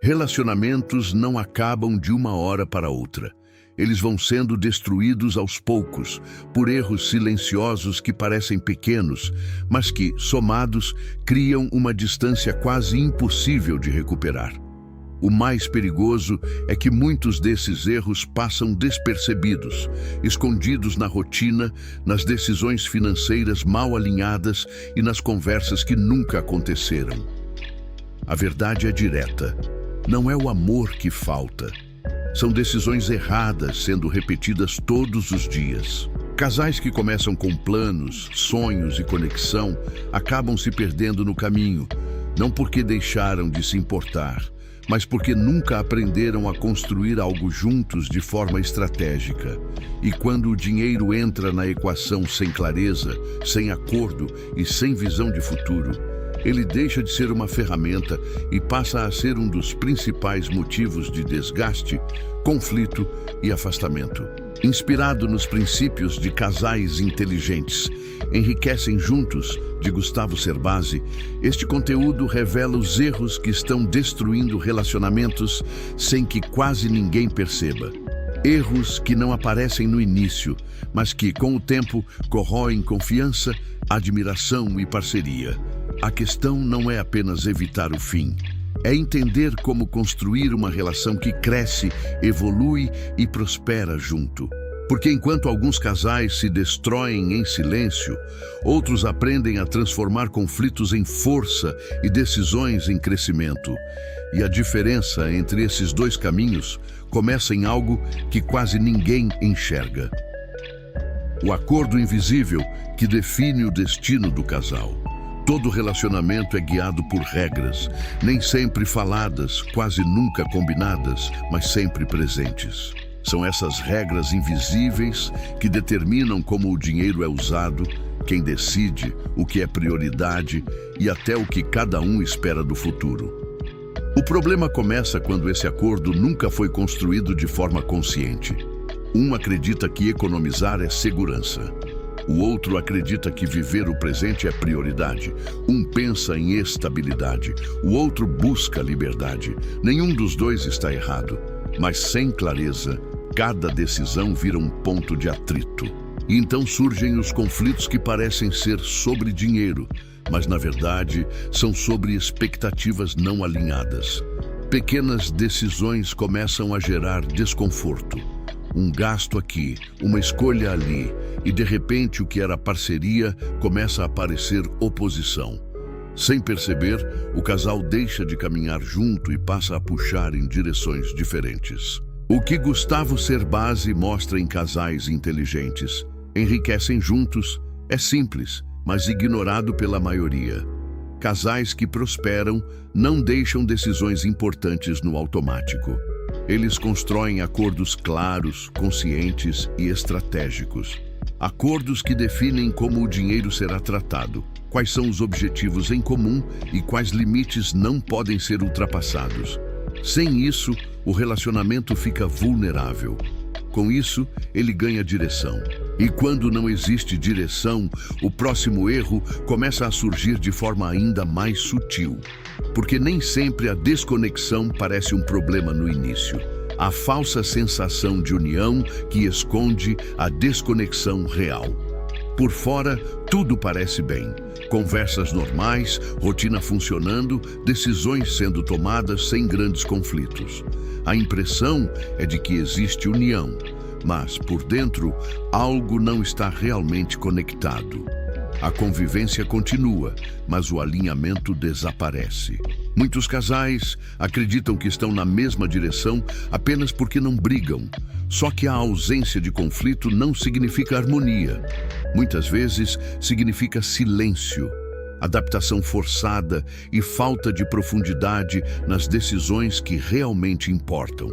Relacionamentos não acabam de uma hora para outra. Eles vão sendo destruídos aos poucos, por erros silenciosos que parecem pequenos, mas que, somados, criam uma distância quase impossível de recuperar. O mais perigoso é que muitos desses erros passam despercebidos, escondidos na rotina, nas decisões financeiras mal alinhadas e nas conversas que nunca aconteceram. A verdade é direta. Não é o amor que falta. São decisões erradas sendo repetidas todos os dias. Casais que começam com planos, sonhos e conexão acabam se perdendo no caminho, não porque deixaram de se importar, mas porque nunca aprenderam a construir algo juntos de forma estratégica. E quando o dinheiro entra na equação sem clareza, sem acordo e sem visão de futuro, ele deixa de ser uma ferramenta e passa a ser um dos principais motivos de desgaste, conflito e afastamento. Inspirado nos princípios de Casais Inteligentes, Enriquecem Juntos, de Gustavo Cerbasi, este conteúdo revela os erros que estão destruindo relacionamentos sem que quase ninguém perceba. Erros que não aparecem no início, mas que, com o tempo, corroem confiança, admiração e parceria. A questão não é apenas evitar o fim. É entender como construir uma relação que cresce, evolui e prospera junto. Porque enquanto alguns casais se destroem em silêncio, outros aprendem a transformar conflitos em força e decisões em crescimento. E a diferença entre esses dois caminhos começa em algo que quase ninguém enxerga. O acordo invisível que define o destino do casal. Todo relacionamento é guiado por regras, nem sempre faladas, quase nunca combinadas, mas sempre presentes. São essas regras invisíveis que determinam como o dinheiro é usado, quem decide, o que é prioridade e até o que cada um espera do futuro. O problema começa quando esse acordo nunca foi construído de forma consciente. Um acredita que economizar é segurança. O outro acredita que viver o presente é prioridade. Um pensa em estabilidade, o outro busca liberdade. Nenhum dos dois está errado, mas sem clareza, cada decisão vira um ponto de atrito. E então surgem os conflitos que parecem ser sobre dinheiro, mas na verdade são sobre expectativas não alinhadas. Pequenas decisões começam a gerar desconforto. Um gasto aqui, uma escolha ali, e de repente o que era parceria começa a parecer oposição. Sem perceber, o casal deixa de caminhar junto e passa a puxar em direções diferentes. O que Gustavo Cerbasi mostra em Casais Inteligentes, Enriquecem Juntos, é simples, mas ignorado pela maioria. Casais que prosperam não deixam decisões importantes no automático. Eles constroem acordos claros, conscientes e estratégicos. Acordos que definem como o dinheiro será tratado, quais são os objetivos em comum e quais limites não podem ser ultrapassados. Sem isso, o relacionamento fica vulnerável. Com isso, ele ganha direção. E quando não existe direção, o próximo erro começa a surgir de forma ainda mais sutil. Porque nem sempre a desconexão parece um problema no início. A falsa sensação de união que esconde a desconexão real. Por fora, tudo parece bem. Conversas normais, rotina funcionando, decisões sendo tomadas sem grandes conflitos. A impressão é de que existe união, mas por dentro, algo não está realmente conectado. A convivência continua, mas o alinhamento desaparece. Muitos casais acreditam que estão na mesma direção apenas porque não brigam. Só que a ausência de conflito não significa harmonia. Muitas vezes significa silêncio, adaptação forçada e falta de profundidade nas decisões que realmente importam.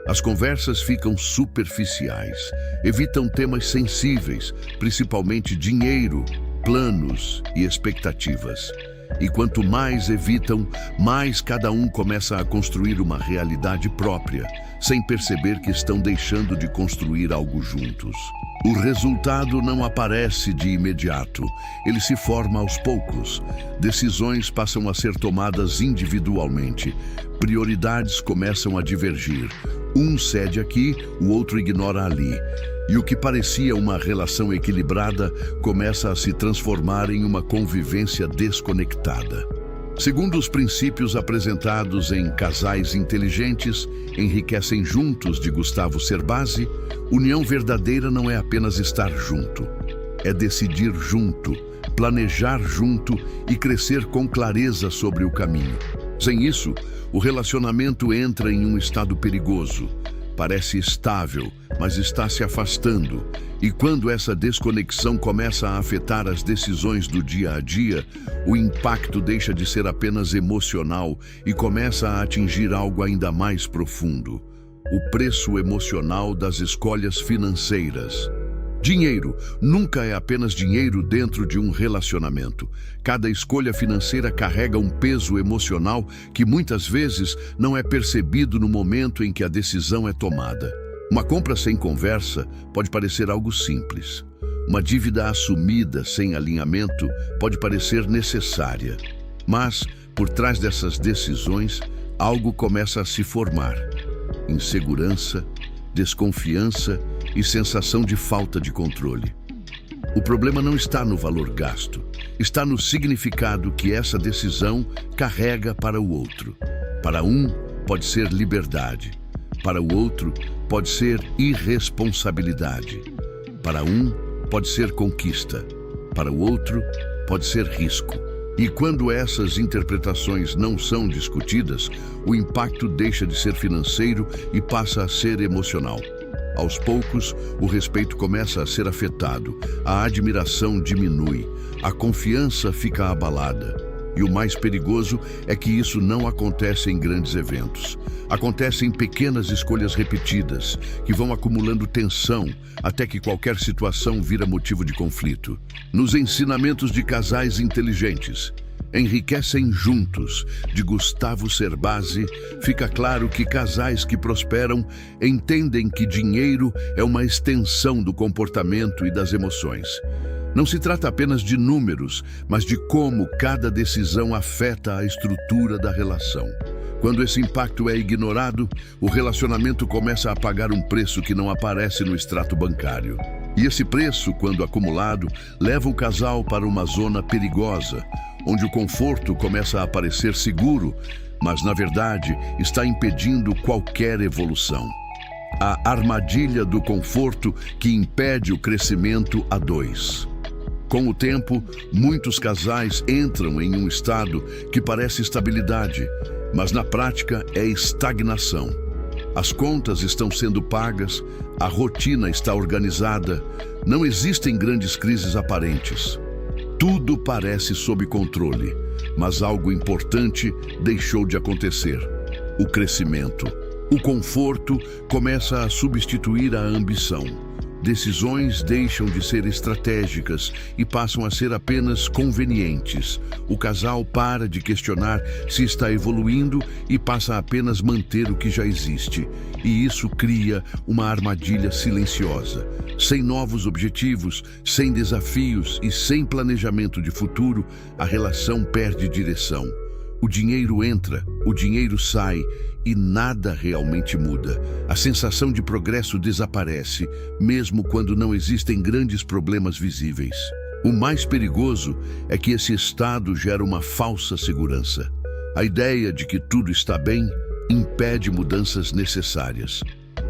As conversas ficam superficiais, evitam temas sensíveis, principalmente dinheiro, planos e expectativas. E quanto mais evitam, mais cada um começa a construir uma realidade própria, sem perceber que estão deixando de construir algo juntos. O resultado não aparece de imediato, ele se forma aos poucos. Decisões passam a ser tomadas individualmente, prioridades começam a divergir. Um cede aqui, o outro ignora ali. E o que parecia uma relação equilibrada começa a se transformar em uma convivência desconectada. Segundo os princípios apresentados em Casais Inteligentes, Enriquecem Juntos, de Gustavo Cerbasi, união verdadeira não é apenas estar junto, é decidir junto, planejar junto e crescer com clareza sobre o caminho. Sem isso, o relacionamento entra em um estado perigoso. Parece estável, mas está se afastando. E quando essa desconexão começa a afetar as decisões do dia a dia, o impacto deixa de ser apenas emocional e começa a atingir algo ainda mais profundo: o preço emocional das escolhas financeiras. Dinheiro nunca é apenas dinheiro dentro de um relacionamento. Cada escolha financeira carrega um peso emocional que muitas vezes não é percebido no momento em que a decisão é tomada. Uma compra sem conversa pode parecer algo simples. Uma dívida assumida sem alinhamento pode parecer necessária. Mas, por trás dessas decisões, algo começa a se formar: insegurança, desconfiança e sensação de falta de controle. O problema não está no valor gasto, está no significado que essa decisão carrega para o outro. Para um, pode ser liberdade. Para o outro, pode ser irresponsabilidade. Para um, pode ser conquista. Para o outro, pode ser risco. E quando essas interpretações não são discutidas, o impacto deixa de ser financeiro e passa a ser emocional. Aos poucos, o respeito começa a ser afetado, a admiração diminui, a confiança fica abalada. E o mais perigoso é que isso não acontece em grandes eventos. Acontece em pequenas escolhas repetidas, que vão acumulando tensão, até que qualquer situação vira motivo de conflito. Nos ensinamentos de Casais Inteligentes, Enriquecem Juntos, de Gustavo Cerbasi, fica claro que casais que prosperam entendem que dinheiro é uma extensão do comportamento e das emoções. Não se trata apenas de números, mas de como cada decisão afeta a estrutura da relação. Quando esse impacto é ignorado, o relacionamento começa a pagar um preço que não aparece no extrato bancário. E esse preço, quando acumulado, leva o casal para uma zona perigosa, onde o conforto começa a parecer seguro, mas na verdade está impedindo qualquer evolução. A armadilha do conforto que impede o crescimento a dois. Com o tempo, muitos casais entram em um estado que parece estabilidade, mas na prática é estagnação. As contas estão sendo pagas, a rotina está organizada, não existem grandes crises aparentes. Tudo parece sob controle, mas algo importante deixou de acontecer: o crescimento. O conforto começa a substituir a ambição. Decisões deixam de ser estratégicas e passam a ser apenas convenientes. O casal para de questionar se está evoluindo e passa a apenas manter o que já existe. E isso cria uma armadilha silenciosa. Sem novos objetivos, sem desafios e sem planejamento de futuro, a relação perde direção. O dinheiro entra, o dinheiro sai e nada realmente muda. A sensação de progresso desaparece, mesmo quando não existem grandes problemas visíveis. O mais perigoso é que esse estado gera uma falsa segurança. A ideia de que tudo está bem impede mudanças necessárias.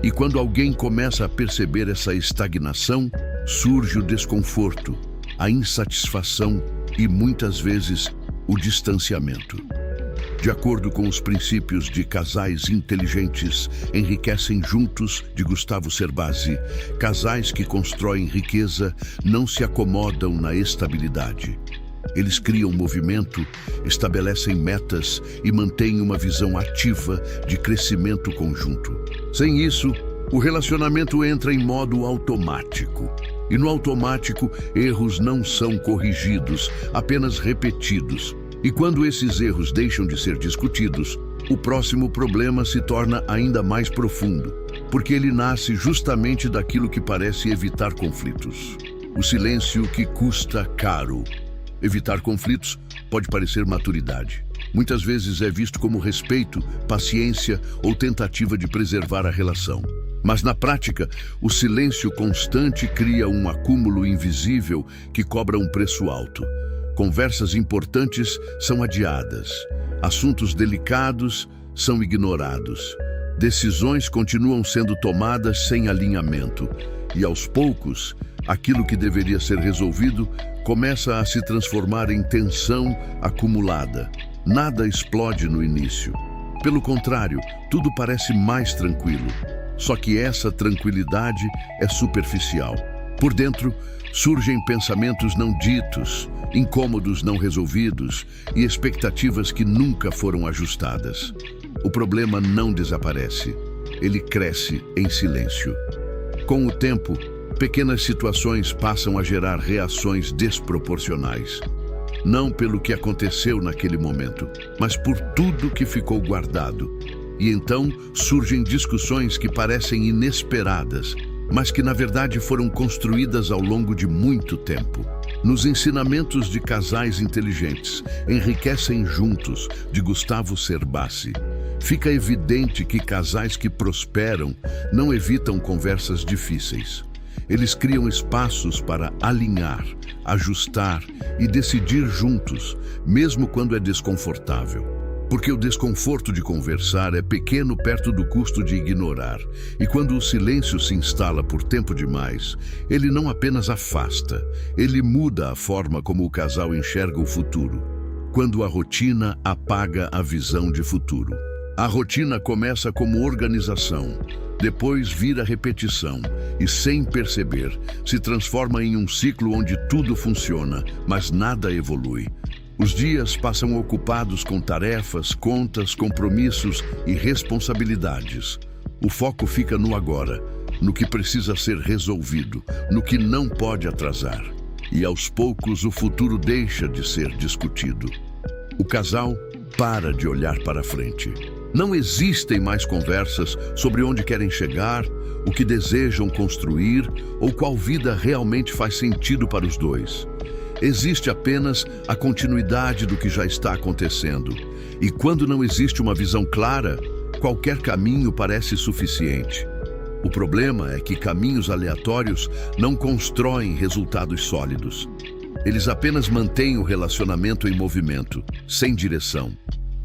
E quando alguém começa a perceber essa estagnação, surge o desconforto, a insatisfação e, muitas vezes, o distanciamento. De acordo com os princípios de Casais Inteligentes, Enriquecem Juntos, de Gustavo Cerbasi, casais que constroem riqueza não se acomodam na estabilidade. Eles criam movimento, estabelecem metas e mantêm uma visão ativa de crescimento conjunto. Sem isso, o relacionamento entra em modo automático. E no automático, erros não são corrigidos, apenas repetidos. E quando esses erros deixam de ser discutidos, o próximo problema se torna ainda mais profundo, porque ele nasce justamente daquilo que parece evitar conflitos. O silêncio que custa caro. Evitar conflitos pode parecer maturidade. Muitas vezes é visto como respeito, paciência ou tentativa de preservar a relação. Mas na prática, o silêncio constante cria um acúmulo invisível que cobra um preço alto. Conversas importantes são adiadas. Assuntos delicados são ignorados. Decisões continuam sendo tomadas sem alinhamento. E aos poucos, aquilo que deveria ser resolvido começa a se transformar em tensão acumulada. Nada explode no início. Pelo contrário, tudo parece mais tranquilo. Só que essa tranquilidade é superficial. Por dentro, surgem pensamentos não ditos, incômodos não resolvidos e expectativas que nunca foram ajustadas. O problema não desaparece. Ele cresce em silêncio. Com o tempo, pequenas situações passam a gerar reações desproporcionais. Não pelo que aconteceu naquele momento, mas por tudo que ficou guardado. E então surgem discussões que parecem inesperadas, mas que na verdade foram construídas ao longo de muito tempo. Nos Ensinamentos de Casais Inteligentes, Enriquecem Juntos, de Gustavo Cerbasi, fica evidente que casais que prosperam não evitam conversas difíceis. Eles criam espaços para alinhar, ajustar e decidir juntos, mesmo quando é desconfortável. Porque o desconforto de conversar é pequeno perto do custo de ignorar. E quando o silêncio se instala por tempo demais, ele não apenas afasta, ele muda a forma como o casal enxerga o futuro. Quando a rotina apaga a visão de futuro. A rotina começa como organização, depois vira repetição e, sem perceber, se transforma em um ciclo onde tudo funciona, mas nada evolui. Os dias passam ocupados com tarefas, contas, compromissos e responsabilidades. O foco fica no agora, no que precisa ser resolvido, no que não pode atrasar. E aos poucos o futuro deixa de ser discutido. O casal para de olhar para frente. Não existem mais conversas sobre onde querem chegar, o que desejam construir ou qual vida realmente faz sentido para os dois. Existe apenas a continuidade do que já está acontecendo. E quando não existe uma visão clara, qualquer caminho parece suficiente. O problema é que caminhos aleatórios não constroem resultados sólidos. Eles apenas mantêm o relacionamento em movimento, sem direção.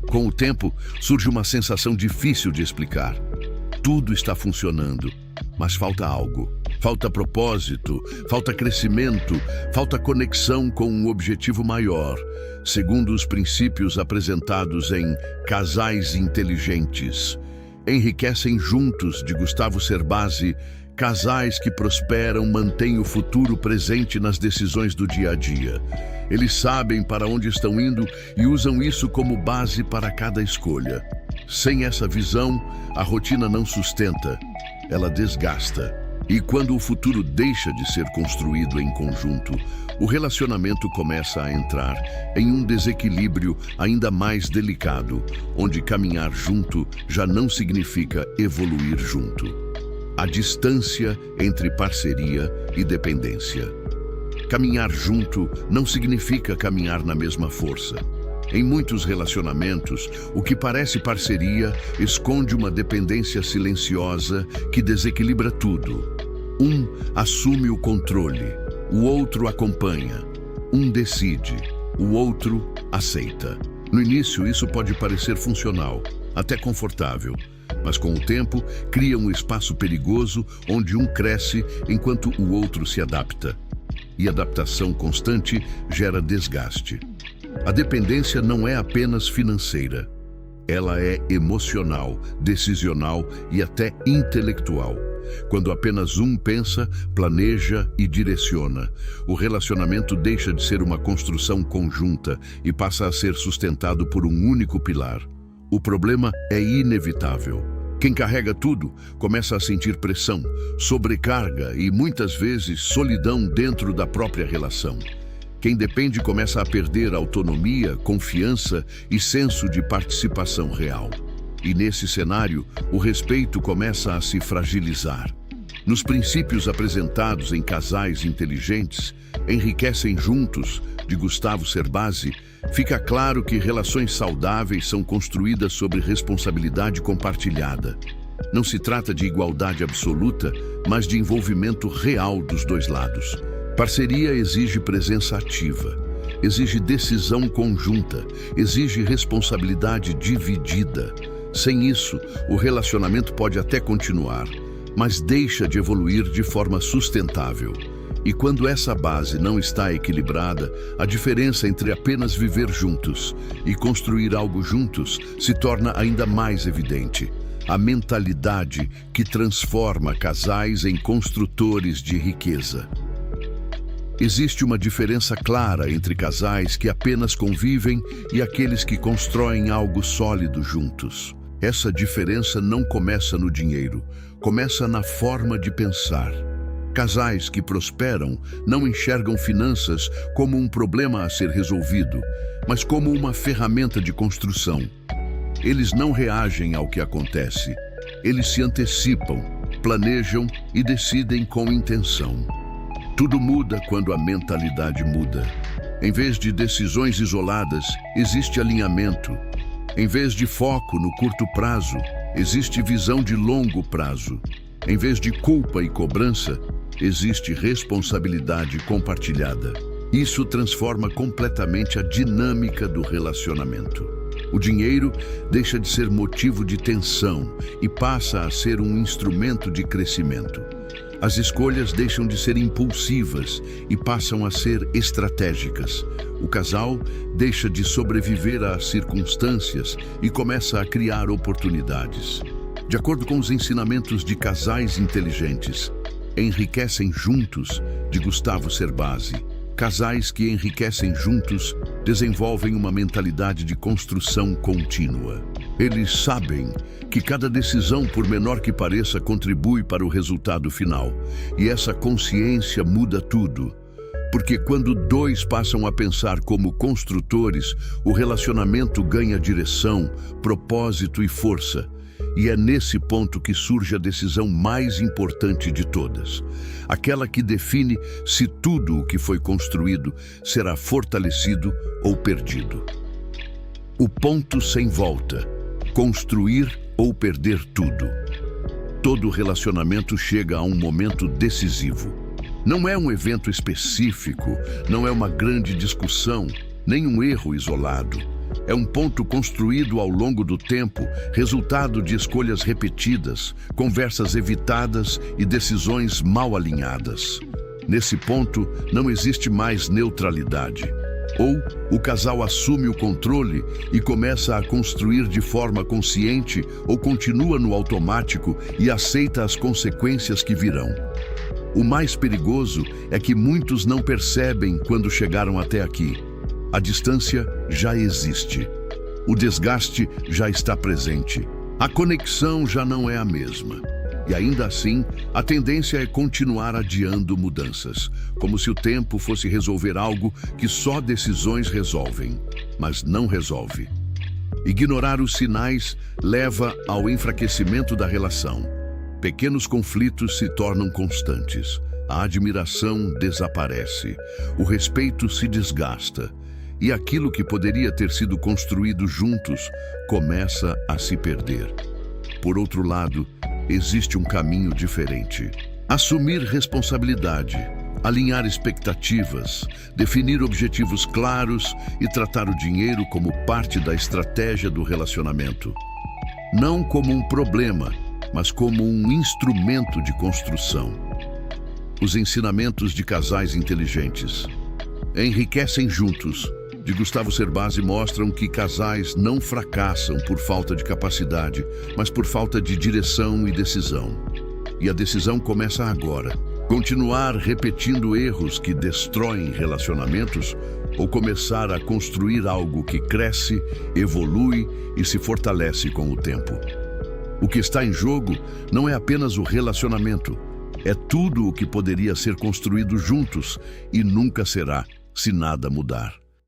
Com o tempo, surge uma sensação difícil de explicar. Tudo está funcionando, mas falta algo. Falta propósito, falta crescimento, falta conexão com um objetivo maior, segundo os princípios apresentados em Casais Inteligentes. Enriquecem Juntos, de Gustavo Cerbasi. Casais que prosperam mantêm o futuro presente nas decisões do dia a dia. Eles sabem para onde estão indo e usam isso como base para cada escolha. Sem essa visão, a rotina não sustenta, ela desgasta. E quando o futuro deixa de ser construído em conjunto, o relacionamento começa a entrar em um desequilíbrio ainda mais delicado, onde caminhar junto já não significa evoluir junto. A distância entre parceria e dependência. Caminhar junto não significa caminhar na mesma força. Em muitos relacionamentos, o que parece parceria esconde uma dependência silenciosa que desequilibra tudo. Um assume o controle, o outro acompanha. Um decide, o outro aceita. No início, isso pode parecer funcional, até confortável. Mas com o tempo, cria um espaço perigoso onde um cresce enquanto o outro se adapta. E adaptação constante gera desgaste. A dependência não é apenas financeira. Ela é emocional, decisional e até intelectual. Quando apenas um pensa, planeja e direciona, o relacionamento deixa de ser uma construção conjunta e passa a ser sustentado por um único pilar. O problema é inevitável. Quem carrega tudo começa a sentir pressão, sobrecarga e muitas vezes solidão dentro da própria relação. Quem depende começa a perder autonomia, confiança e senso de participação real. E nesse cenário, o respeito começa a se fragilizar. Nos princípios apresentados em Casais Inteligentes, Enriquecem Juntos, de Gustavo Cerbasi, fica claro que relações saudáveis são construídas sobre responsabilidade compartilhada. Não se trata de igualdade absoluta, mas de envolvimento real dos dois lados. Parceria exige presença ativa, exige decisão conjunta, exige responsabilidade dividida. Sem isso, o relacionamento pode até continuar, mas deixa de evoluir de forma sustentável. E quando essa base não está equilibrada, a diferença entre apenas viver juntos e construir algo juntos se torna ainda mais evidente. A mentalidade que transforma casais em construtores de riqueza. Existe uma diferença clara entre casais que apenas convivem e aqueles que constroem algo sólido juntos. Essa diferença não começa no dinheiro, começa na forma de pensar. Casais que prosperam não enxergam finanças como um problema a ser resolvido, mas como uma ferramenta de construção. Eles não reagem ao que acontece, eles se antecipam, planejam e decidem com intenção. Tudo muda quando a mentalidade muda. Em vez de decisões isoladas, existe alinhamento. Em vez de foco no curto prazo, existe visão de longo prazo. Em vez de culpa e cobrança, existe responsabilidade compartilhada. Isso transforma completamente a dinâmica do relacionamento. O dinheiro deixa de ser motivo de tensão e passa a ser um instrumento de crescimento. As escolhas deixam de ser impulsivas e passam a ser estratégicas. O casal deixa de sobreviver às circunstâncias e começa a criar oportunidades. De acordo com os ensinamentos de Casais Inteligentes, Enriquecem Juntos, de Gustavo Cerbasi, casais que enriquecem juntos desenvolvem uma mentalidade de construção contínua. Eles sabem que cada decisão, por menor que pareça, contribui para o resultado final. E essa consciência muda tudo. Porque quando dois passam a pensar como construtores, o relacionamento ganha direção, propósito e força. E é nesse ponto que surge a decisão mais importante de todas. Aquela que define se tudo o que foi construído será fortalecido ou perdido. O ponto sem volta. Construir ou perder tudo. Todo relacionamento chega a um momento decisivo. Não é um evento específico, não é uma grande discussão, nem um erro isolado. É um ponto construído ao longo do tempo, resultado de escolhas repetidas, conversas evitadas e decisões mal alinhadas. Nesse ponto, não existe mais neutralidade. Ou o casal assume o controle e começa a construir de forma consciente, ou continua no automático e aceita as consequências que virão. O mais perigoso é que muitos não percebem quando chegaram até aqui. A distância já existe. O desgaste já está presente. A conexão já não é a mesma. E ainda assim, a tendência é continuar adiando mudanças, como se o tempo fosse resolver algo que só decisões resolvem, mas não resolve. Ignorar os sinais leva ao enfraquecimento da relação. Pequenos conflitos se tornam constantes. A admiração desaparece. O respeito se desgasta. E aquilo que poderia ter sido construído juntos começa a se perder. Por outro lado, existe um caminho diferente. Assumir responsabilidade, alinhar expectativas, definir objetivos claros e tratar o dinheiro como parte da estratégia do relacionamento. Não como um problema, mas como um instrumento de construção. Os ensinamentos de Casais Inteligentes. Enriquecem Juntos, de Gustavo Cerbasi, mostram que casais não fracassam por falta de capacidade, mas por falta de direção e decisão. E a decisão começa agora. Continuar repetindo erros que destroem relacionamentos ou começar a construir algo que cresce, evolui e se fortalece com o tempo. O que está em jogo não é apenas o relacionamento, é tudo o que poderia ser construído juntos e nunca será, se nada mudar.